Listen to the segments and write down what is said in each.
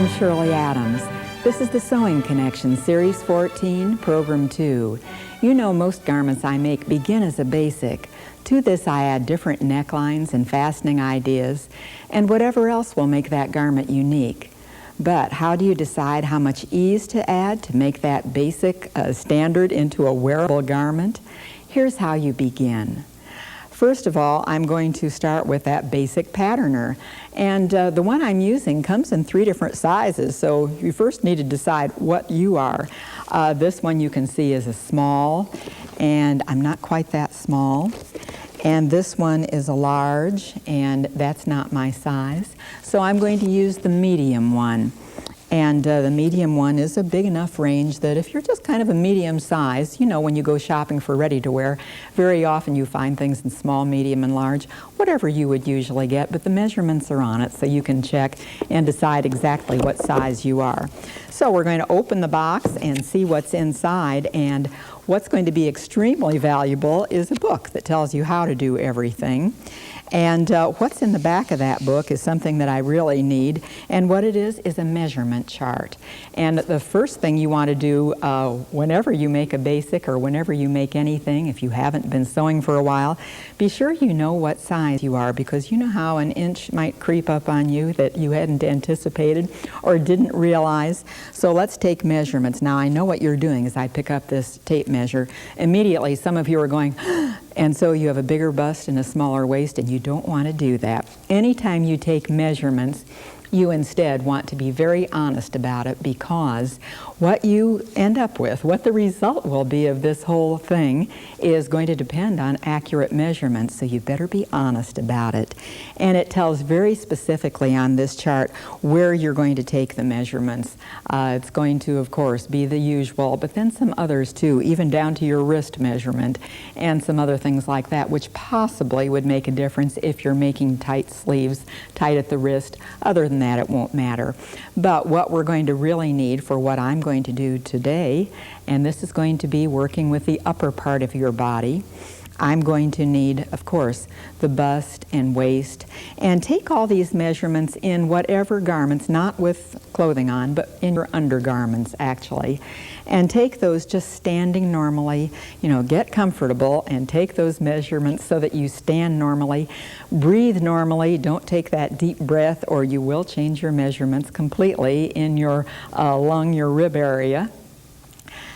I'm Shirley Adams. This is the Sewing Connection, Series 14, Program 2. You know most garments I make begin as a basic. To this I add different necklines and fastening ideas, and whatever else will make that garment unique. But how do you decide how much ease to add to make that basic standard into a wearable garment? Here's how you begin. First of all, I'm going to start with that basic patterner. And the one I'm using comes in 3 different sizes, so you first need to decide what you are. This one you can see is a small, and I'm not quite that small. And this one is a large, and that's not my size. So I'm going to use the medium one. And the medium one is a big enough range that if you're just kind of a medium size, you know, when you go shopping for ready-to-wear, very often you find things in small, medium, and large, whatever you would usually get, but the measurements are on it so you can check and decide exactly what size you are. So we're going to open the box and see what's inside, and what's going to be extremely valuable is a book that tells you how to do everything. And what's in the back of that book is something that I really need, and what it is a measurement chart. And the first thing you want to do whenever you make a basic or whenever you make anything, if you haven't been sewing for a while, be sure you know what size you are, because you know how an inch might creep up on you that you hadn't anticipated or didn't realize. So let's take measurements. Now I know what you're doing as I pick up this tape measure. Immediately some of you are going, and so you have a bigger bust and a smaller waist, and you don't want to do that. Anytime you take measurements, you instead want to be very honest about it, because what you end up with, what the result will be of this whole thing, is going to depend on accurate measurements, so you better be honest about it. And it tells very specifically on this chart where you're going to take the measurements. It's going to, of course, be the usual, but then some others too, even down to your wrist measurement and some other things like that, which possibly would make a difference if you're making tight sleeves, tight at the wrist. Other than that, it won't matter. But what we're going to really need for what I'm going to do today, and this is going to be working with the upper part of your body, I'm going to need, of course, the bust and waist, and take all these measurements in whatever garments, not with clothing on, but in your undergarments actually, and take those just standing normally. You know, get comfortable and take those measurements so that you stand normally. Breathe normally. Don't take that deep breath or you will change your measurements completely in your lung, your rib area.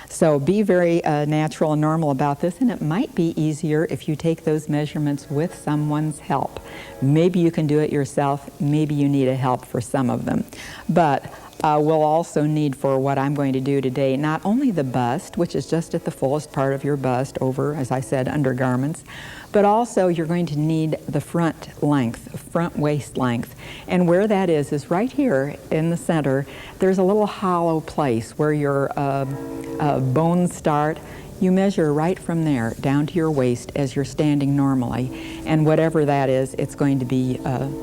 So be very natural and normal about this, and it might be easier if you take those measurements with someone's help. Maybe you can do it yourself, maybe you need a help for some of them. But we'll also need for what I'm going to do today not only the bust, which is just at the fullest part of your bust over, as I said, undergarments, but also you're going to need the front length, front waist length. And where that is right here in the center. There's a little hollow place where your bones start. You measure right from there down to your waist as you're standing normally. And whatever that is, it's going to be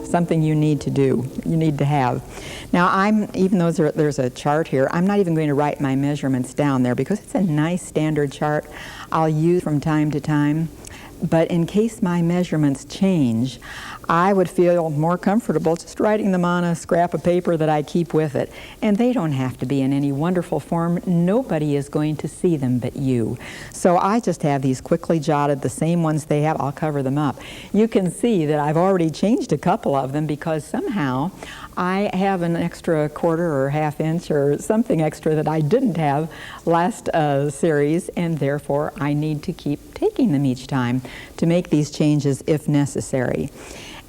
something you need to do, you need to have. Now even though there's a chart here, I'm not even going to write my measurements down there because it's a nice standard chart I'll use from time to time. But in case my measurements change, I would feel more comfortable just writing them on a scrap of paper that I keep with it. And they don't have to be in any wonderful form. Nobody is going to see them but you. So I just have these quickly jotted, the same ones they have. I'll cover them up. You can see that I've already changed a couple of them because somehow I have an extra quarter or half inch or something extra that I didn't have last series, and therefore I need to keep taking them each time to make these changes if necessary.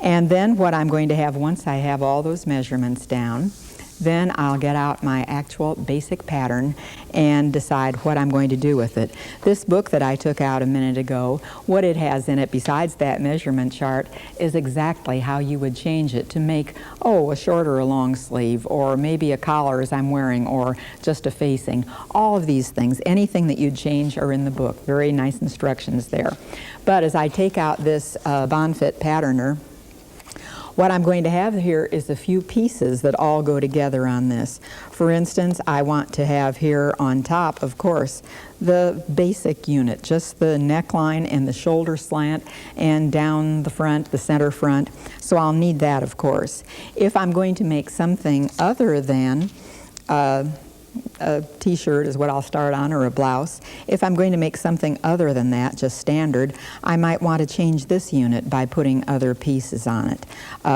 And then what I'm going to have once I have all those measurements down, then I'll get out my actual basic pattern and decide what I'm going to do with it. This book that I took out a minute ago, what it has in it besides that measurement chart is exactly how you would change it to make, a short or a long sleeve, or maybe a collar as I'm wearing, or just a facing. All of these things, anything that you'd change are in the book. Very nice instructions there. But as I take out this Bonfit patterner, What I'm going to have here is a few pieces that all go together on this. For instance, I want to have here on top, of course, the basic unit, just the neckline and the shoulder slant and down the front, the center front. So I'll need that, of course. If I'm going to make something other than a t-shirt is what I'll start on, or a blouse. If I'm going to make something other than that, just standard, I might want to change this unit by putting other pieces on it,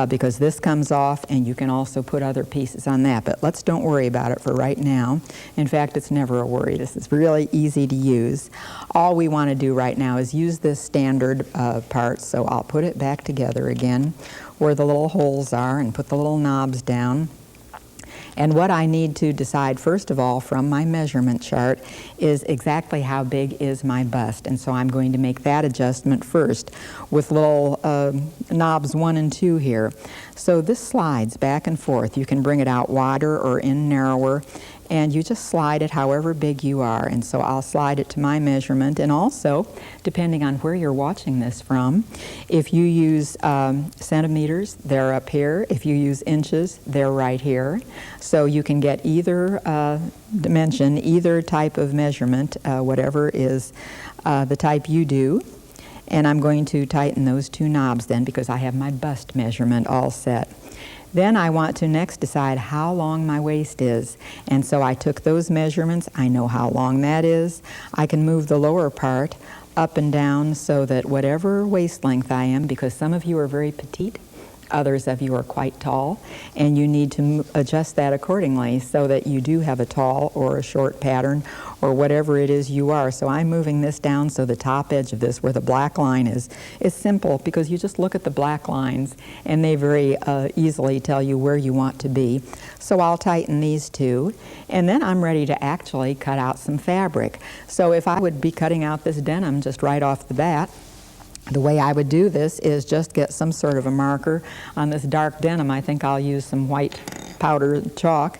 because this comes off and you can also put other pieces on that. But let's don't worry about it for right now. In fact, it's never a worry. This is really easy to use. All we want to do right now is use this standard part, so I'll put it back together again where the little holes are and put the little knobs down. And what I need to decide, first of all, from my measurement chart is exactly how big is my bust. And so I'm going to make that adjustment first with little knobs 1 and 2 here. So this slides back and forth. You can bring it out wider or in narrower, and you just slide it however big you are. And so I'll slide it to my measurement. And also, depending on where you're watching this from, if you use centimeters, they're up here. If you use inches, they're right here. So you can get either dimension, either type of measurement, whatever is the type you do. And I'm going to tighten those 2 knobs then, because I have my bust measurement all set. Then I want to next decide how long my waist is. And so I took those measurements. I know how long that is. I can move the lower part up and down so that whatever waist length I am, because some of you are very petite, others of you are quite tall, and you need to adjust that accordingly so that you do have a tall or a short pattern or whatever it is you are. So I'm moving this down so the top edge of this, where the black line is simple, because you just look at the black lines and they very easily tell you where you want to be. So I'll tighten these 2, and then I'm ready to actually cut out some fabric. So if I would be cutting out this denim just right off the bat, the way I would do this is just get some sort of a marker on this dark denim. I think I'll use some white powder chalk,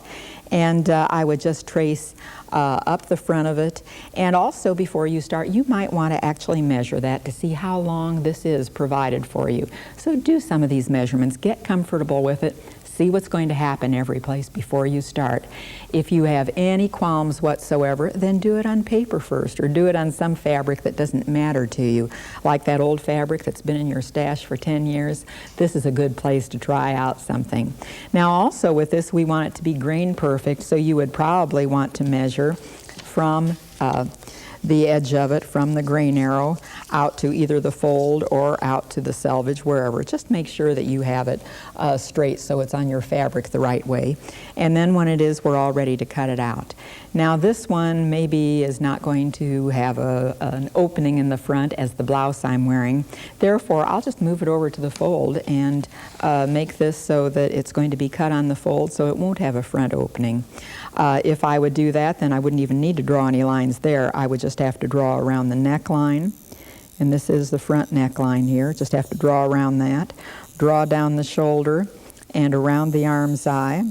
and I would just trace up the front of it. And also, before you start, you might want to actually measure that to see how long this is provided for you. So do some of these measurements, get comfortable with it, see what's going to happen every place before you start. If you have any qualms whatsoever, then do it on paper first, or do it on some fabric that doesn't matter to you. Like that old fabric that's been in your stash for 10 years, this is a good place to try out something. Now also with this, we want it to be grain perfect, so you would probably want to measure from the edge of it, from the grain arrow out to either the fold or out to the selvage, wherever. Just make sure that you have it straight so it's on your fabric the right way. And then when it is, we're all ready to cut it out. Now this one maybe is not going to have an opening in the front as the blouse I'm wearing. Therefore, I'll just move it over to the fold and make this so that it's going to be cut on the fold, so it won't have a front opening. If I would do that, then I wouldn't even need to draw any lines there. I would just have to draw around the neckline. And this is the front neckline here. Just have to draw around that. Draw down the shoulder and around the arm's eye.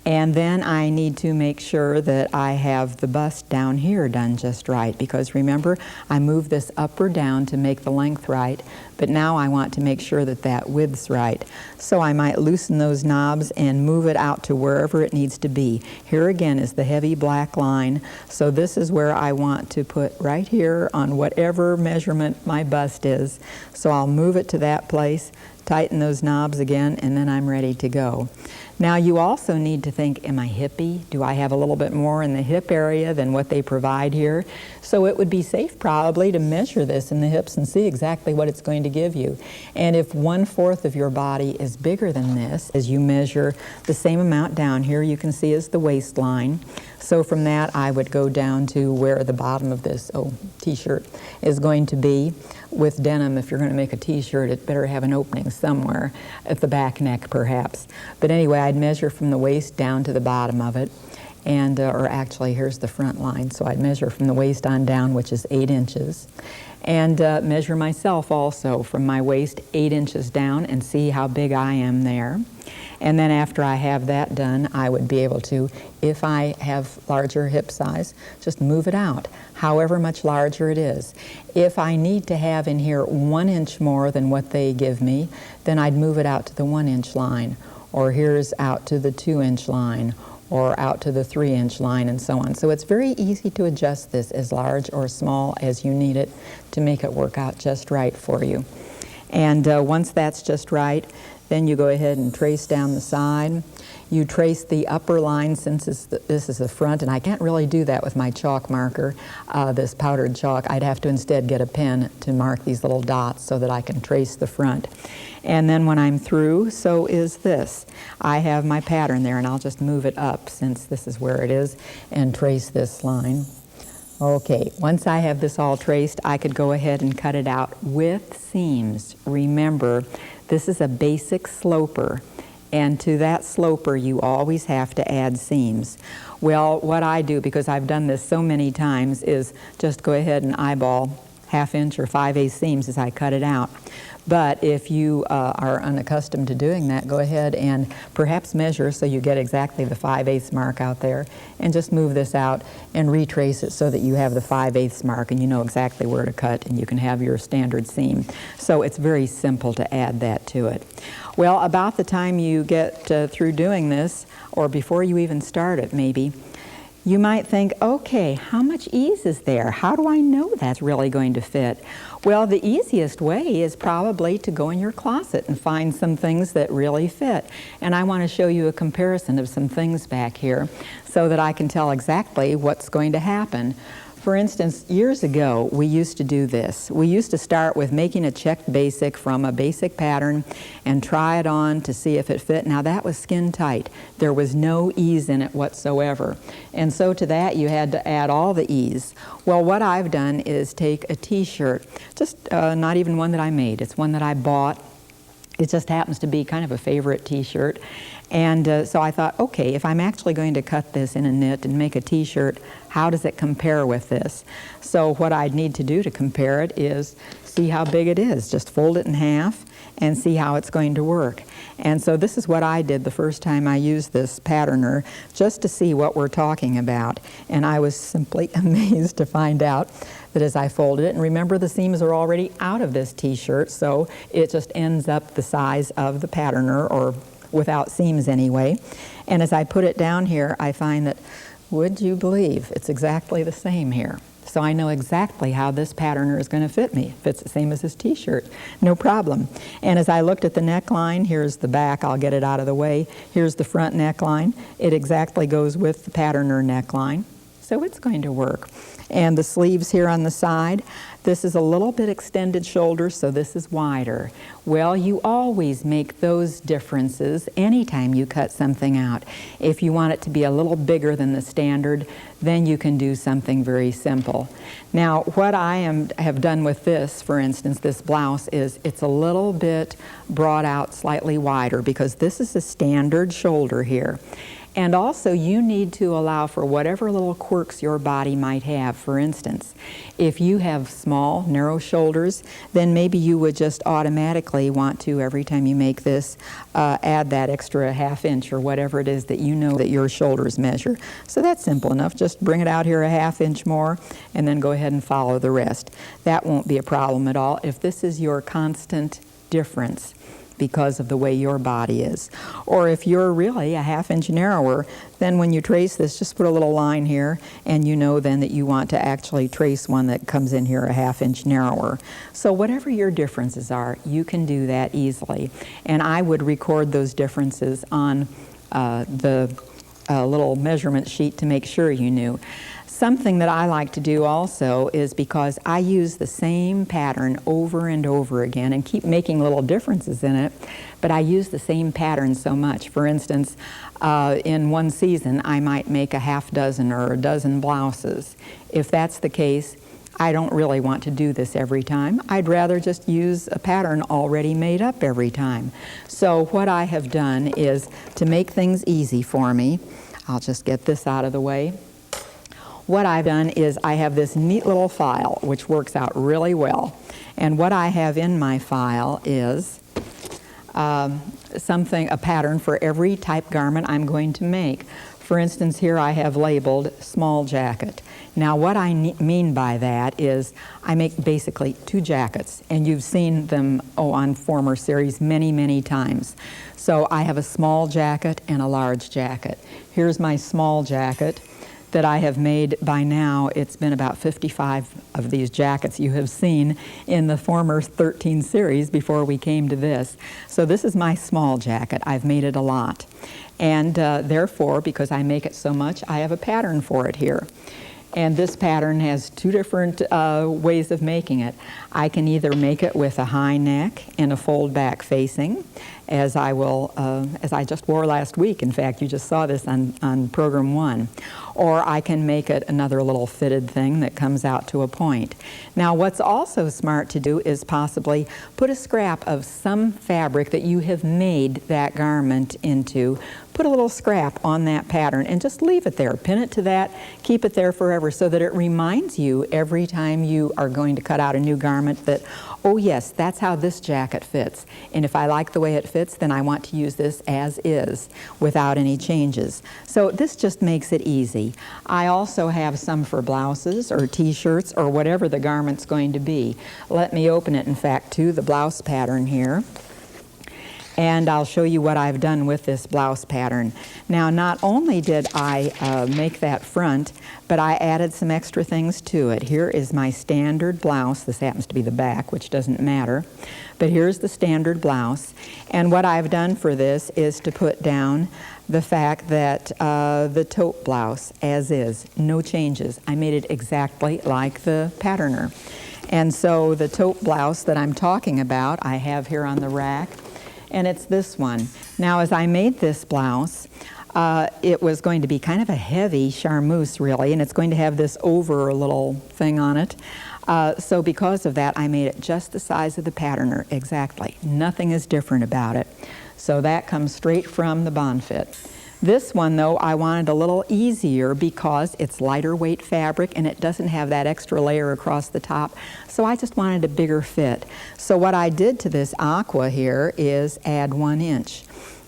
And then I need to make sure that I have the bust down here done just right, because remember, I moved this up or down to make the length right, but now I want to make sure that that width's right. So I might loosen those knobs and move it out to wherever it needs to be. Here again is the heavy black line, so this is where I want to put right here on whatever measurement my bust is. So I'll move it to that place, tighten those knobs again, and then I'm ready to go. Now you also need to think, am I hippie? Do I have a little bit more in the hip area than what they provide here? So it would be safe probably to measure this in the hips and see exactly what it's going to give you. And if 1/4 of your body is bigger than this, as you measure the same amount down here, you can see is the waistline. So from that I would go down to where the bottom of this t-shirt is going to be. With denim, if you're going to make a t-shirt, it better have an opening somewhere at the back neck perhaps. But anyway, I'd measure from the waist down to the bottom of it. and or actually here's the front line, so I'd measure from the waist on down, which is 8 inches, and measure myself also from my waist 8 inches down and see how big I am there. And then after I have that done, I would be able to, if I have larger hip size, just move it out, however much larger it is. If I need to have in here 1 inch more than what they give me, then I'd move it out to the 1 inch line, or here's out to the 2 inch line, or out to the 3 inch line, and so on. So it's very easy to adjust this as large or small as you need it to make it work out just right for you. And once that's just right, then you go ahead and trace down the side. You trace the upper line, since this is the front, and I can't really do that with my chalk marker, this powdered chalk. I'd have to instead get a pen to mark these little dots so that I can trace the front. And then when I'm through, so is this. I have my pattern there, and I'll just move it up since this is where it is, and trace this line. Okay, once I have this all traced, I could go ahead and cut it out with seams. Remember, this is a basic sloper, and to that sloper you always have to add seams. Well, what I do, because I've done this so many times, is just go ahead and eyeball 1/2 inch or 5/8 seams as I cut it out. But if you are unaccustomed to doing that, go ahead and perhaps measure so you get exactly the 5/8 mark out there, and just move this out and retrace it so that you have the 5/8 mark and you know exactly where to cut, and you can have your standard seam. So it's very simple to add that to it. Well, about the time you get through doing this, or before you even start it maybe, you might think, okay, how much ease is there? How do I know that's really going to fit? Well, the easiest way is probably to go in your closet and find some things that really fit. And I want to show you a comparison of some things back here so that I can tell exactly what's going to happen. For instance, years ago, we used to do this. We used to start with making a checked basic from a basic pattern and try it on to see if it fit. Now that was skin tight. There was no ease in it whatsoever. And so to that, you had to add all the ease. Well, what I've done is take a t-shirt, just not even one that I made. It's one that I bought. It just happens to be kind of a favorite t-shirt. And so I thought, okay, if I'm actually going to cut this in a knit and make a t-shirt, how does it compare with this? So what I'd need to do to compare it is see how big it is. Just fold it in half and see how it's going to work. And so this is what I did the first time I used this patterner, just to see what we're talking about. And I was simply amazed to find out that as I folded it, and remember the seams are already out of this t-shirt, so it just ends up the size of the patterner, or without seams anyway. And as I put it down here, I find that, would you believe, it's exactly the same here. So I know exactly how this patterner is going to fit me. It fits the same as this t-shirt, no problem. And as I looked at the neckline, here's the back, I'll get it out of the way. Here's the front neckline. It exactly goes with the patterner neckline, so it's going to work. And the sleeves here on the side, this is a little bit extended shoulder, so this is wider. Well, you always make those differences anytime you cut something out. If you want it to be a little bigger than the standard, then you can do something very simple. Now, what I have done with this, for instance, this blouse, is it's a little bit brought out slightly wider because this is a standard shoulder here. And also, you need to allow for whatever little quirks your body might have. For instance, if you have small, narrow shoulders, then maybe you would just automatically want to, every time you make this, add that extra 1/2 inch or whatever it is that you know that your shoulders measure. So that's simple enough. Just bring it out here 1/2 inch more and then go ahead and follow the rest. That won't be a problem at all if this is your constant difference because of the way your body is. Or if you're really a 1/2 inch narrower, then when you trace this, just put a little line here, and you know then that you want to actually trace one that comes in here 1/2 inch narrower. So whatever your differences are, you can do that easily. And I would record those differences on the little measurement sheet to make sure you knew. Something that I like to do also is, because I use the same pattern over and over again and keep making little differences in it, but I use the same pattern so much. For instance, in one season I might make a 6 or a dozen blouses. If that's the case, I don't really want to do this every time. I'd rather just use a pattern already made up every time. So what I have done is, to make things easy for me, I'll just get this out of the way. What I've done is I have this neat little file which works out really well. And what I have in my file is a pattern for every type garment I'm going to make. For instance, here I have labeled small jacket. Now what I mean by that is I make basically 2 jackets, and you've seen them on former series many, many times. So I have a small jacket and a large jacket. Here's my small jacket that I have made by now. It's been about 55 of these jackets you have seen in the former 13 series before we came to this. So this is my small jacket. I've made it a lot. And therefore, because I make it so much, I have a pattern for it here. And this pattern has 2 different ways of making it. I can either make it with a high neck and a fold back facing, as I just wore last week. In fact, you just saw this on program 1. Or I can make it another little fitted thing that comes out to a point. Now, what's also smart to do is possibly put a scrap of some fabric that you have made that garment into, put a little scrap on that pattern and just leave it there. Pin it to that, keep it there forever so that it reminds you every time you are going to cut out a new garment that, oh yes, that's how this jacket fits. And if I like the way it fits, then I want to use this as is without any changes. So this just makes it easy. I also have some for blouses or t-shirts or whatever the garment's going to be. Let me open it, in fact, to the blouse pattern here. And I'll show you what I've done with this blouse pattern. Now, not only did I make that front, but I added some extra things to it. Here is my standard blouse. This happens to be the back, which doesn't matter. But here's the standard blouse. And what I've done for this is to put down the fact that the tote blouse, as is, no changes. I made it exactly like the patterner. And so the tote blouse that I'm talking about, I have here on the rack. And it's this one. Now, as I made this blouse, it was going to be kind of a heavy charmeuse, really, and it's going to have this over little thing on it. So because of that, I made it just the size of the patterner, exactly. Nothing is different about it. So that comes straight from the Bonfit. This one, though, I wanted a little easier because it's lighter weight fabric and it doesn't have that extra layer across the top. So I just wanted a bigger fit. So what I did to this aqua here is add 1 inch.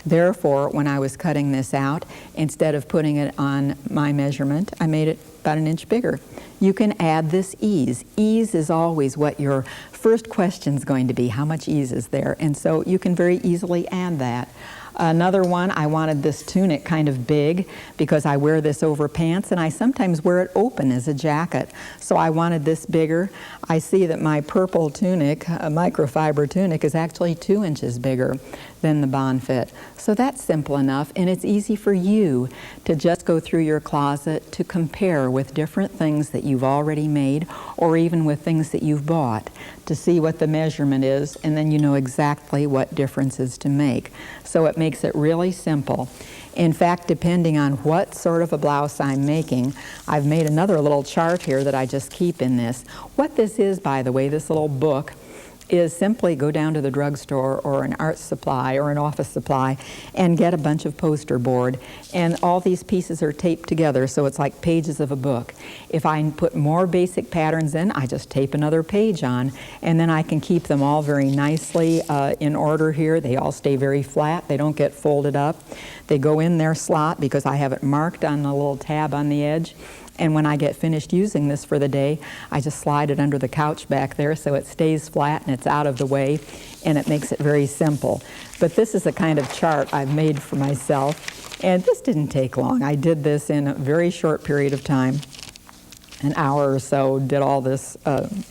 Therefore, when I was cutting this out, instead of putting it on my measurement, I made it about 1 inch bigger. You can add this ease. Ease is always what your first question is going to be. How much ease is there? And so you can very easily add that. Another one, I wanted this tunic kind of big because I wear this over pants and I sometimes wear it open as a jacket. So I wanted this bigger. I see that my purple tunic, a microfiber tunic, is actually 2 inches bigger than the Bonfit. So that's simple enough, and it's easy for you to just go through your closet to compare with different things that you've already made or even with things that you've bought to see what the measurement is, and then you know exactly what differences to make. So it makes it really simple. In fact, depending on what sort of a blouse I'm making, I've made another little chart here that I just keep in this. What this is, by the way, this little book, is simply go down to the drugstore or an art supply or an office supply and get a bunch of poster board, and all these pieces are taped together so it's like pages of a book. If I put more basic patterns in, I just tape another page on, and then I can keep them all very nicely in order here. They all stay very flat. They don't get folded up. They go in their slot because I have it marked on the little tab on the edge. And when I get finished using this for the day, I just slide it under the couch back there so it stays flat and it's out of the way, and it makes it very simple. But this is a kind of chart I've made for myself, and this didn't take long. I did this in a very short period of time, an hour or so, did all this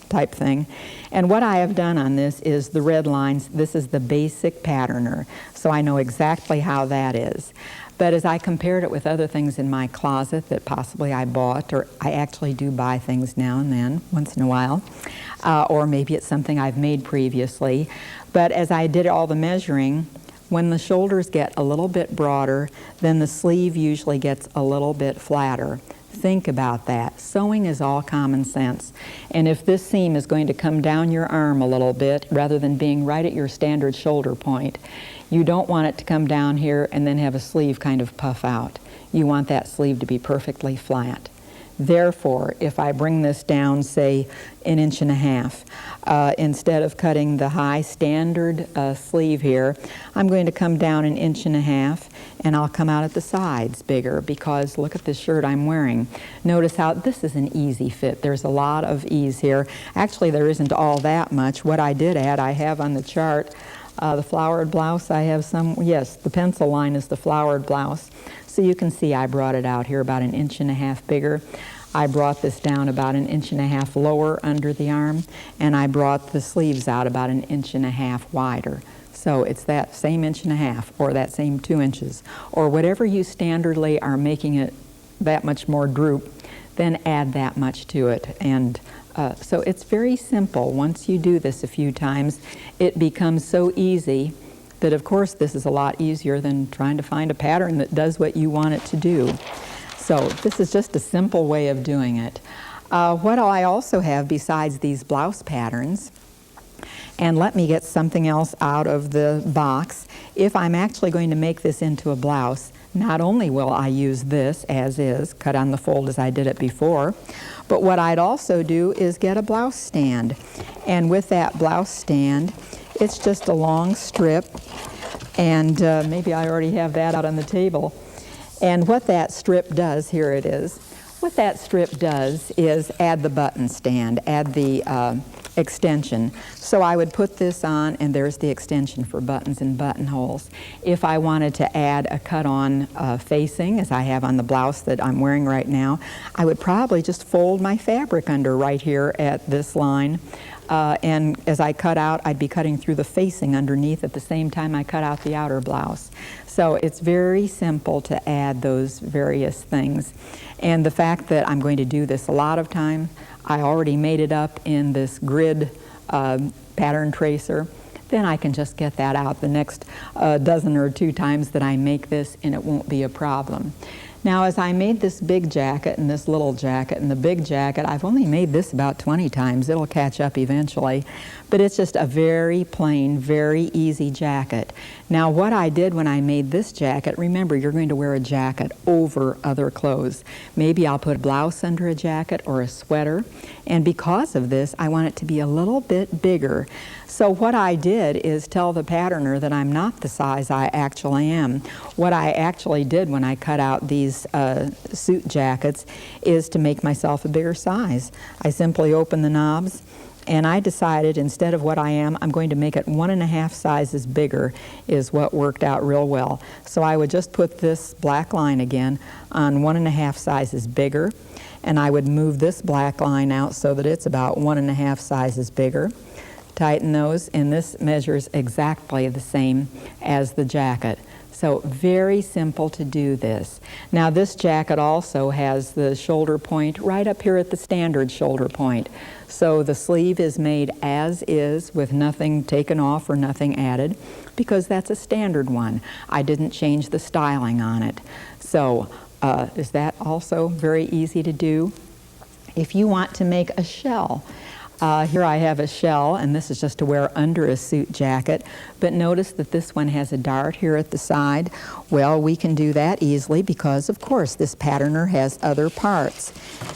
type thing. And what I have done on this is the red lines. This is the basic patterner, so I know exactly how that is. But as I compared it with other things in my closet that possibly I bought, or I actually do buy things now and then, once in a while, or maybe it's something I've made previously. But as I did all the measuring, when the shoulders get a little bit broader, then the sleeve usually gets a little bit flatter. Think about that. Sewing is all common sense. And if this seam is going to come down your arm a little bit rather than being right at your standard shoulder point, you don't want it to come down here and then have a sleeve kind of puff out. You want that sleeve to be perfectly flat. Therefore, if I bring this down, say, 1.5 inches, instead of cutting the high standard sleeve here, I'm going to come down 1.5 inches, and I'll come out at the sides bigger, because look at this shirt I'm wearing. Notice how this is an easy fit. There's a lot of ease here. Actually, there isn't all that much. What I did add, I have on the chart, the flowered blouse. I have some, yes, the pencil line is the flowered blouse. So you can see I brought it out here about 1.5 inches bigger. I brought this down about 1.5 inches lower under the arm, and I brought the sleeves out about 1.5 inches wider. So it's that same 1.5 inches, or that same 2 inches, or whatever you standardly are making it that much more droop, then add that much to it. And so it's very simple. Once you do this a few times, it becomes so easy that, of course, this is a lot easier than trying to find a pattern that does what you want it to do. So this is just a simple way of doing it. What I also have besides these blouse patterns, and let me get something else out of the box. If I'm actually going to make this into a blouse, not only will I use this as is, cut on the fold as I did it before, but what I'd also do is get a blouse stand. And with that blouse stand, it's just a long strip, and maybe I already have that out on the table. And what that strip does, here it is, what that strip does is add the button stand, add the extension. So I would put this on, and there's the extension for buttons and buttonholes. If I wanted to add a cut-on facing, as I have on the blouse that I'm wearing right now, I would probably just fold my fabric under right here at this line. And as I cut out, I'd be cutting through the facing underneath at the same time I cut out the outer blouse. So it's very simple to add those various things. And the fact that I'm going to do this a lot of time, I already made it up in this grid pattern tracer, then I can just get that out the next dozen or two times that I make this, and it won't be a problem. Now, as I made this big jacket and this little jacket and the big jacket, I've only made this about 20 times. It'll catch up eventually. But it's just a very plain, very easy jacket. Now, what I did when I made this jacket, remember, you're going to wear a jacket over other clothes. Maybe I'll put a blouse under a jacket or a sweater. And because of this, I want it to be a little bit bigger. So what I did is tell the patterner that I'm not the size I actually am. What I actually did when I cut out these suit jackets is to make myself a bigger size. I simply opened the knobs, and I decided instead of what I am, I'm going to make it 1.5 sizes bigger, is what worked out real well. So I would just put this black line again on 1.5 sizes bigger, and I would move this black line out so that it's about 1.5 sizes bigger. Tighten those, and this measures exactly the same as the jacket. So very simple to do this. Now this jacket also has the shoulder point right up here at the standard shoulder point. So the sleeve is made as is with nothing taken off or nothing added, because that's a standard one. I didn't change the styling on it. So is that also very easy to do? If you want to make a shell, here I have a shell, and this is just to wear under a suit jacket, but notice that this one has a dart here at the side. Well, we can do that easily because, of course, this patterner has other parts.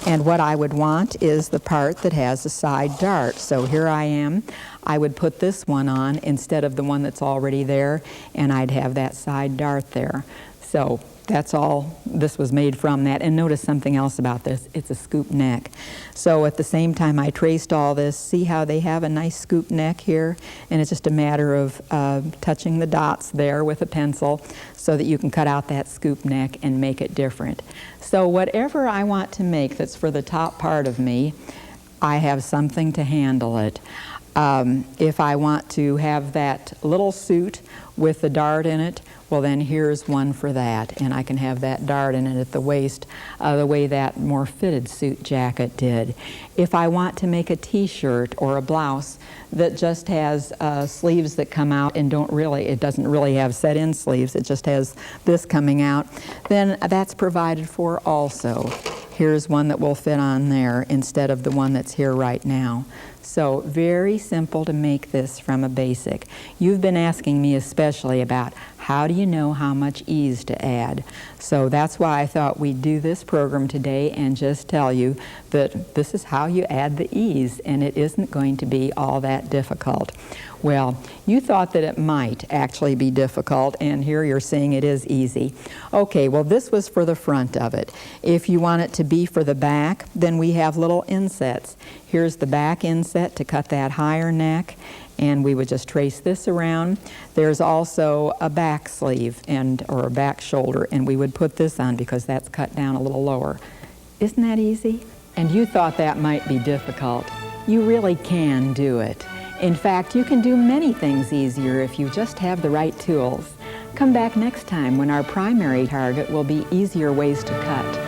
And what I would want is the part that has a side dart. So here I am. I would put this one on instead of the one that's already there, and I'd have that side dart there. So that's all this was made from that. And notice something else about this. It's a scoop neck. So at the same time I traced all this, see how they have a nice scoop neck here? And it's just a matter of touching the dots there with a pencil so that you can cut out that scoop neck and make it different. So whatever I want to make that's for the top part of me, I have something to handle it. If I want to have that little suit with the dart in it, well then here's one for that, and I can have that dart in it at the waist the way that more fitted suit jacket did. If I want to make a t-shirt or a blouse that just has sleeves that come out and it doesn't really have set-in sleeves, it just has this coming out, then that's provided for also. here's one that will fit on there instead of the one that's here right now. So very simple to make this from a basic. You've been asking me especially about how do you know how much ease to add. So that's why I thought we'd do this program today and just tell you that this is how you add the ease, and it isn't going to be all that difficult. Well, you thought that it might actually be difficult, and here you're seeing it is easy. Okay, well this was for the front of it. If you want it to be for the back, then we have little insets. Here's the back inset to cut that higher neck, and we would just trace this around. There's also a back sleeve or a back shoulder, and we would put this on because that's cut down a little lower. Isn't that easy? And you thought that might be difficult. You really can do it. In fact, you can do many things easier if you just have the right tools. Come back next time when our primary target will be easier ways to cut.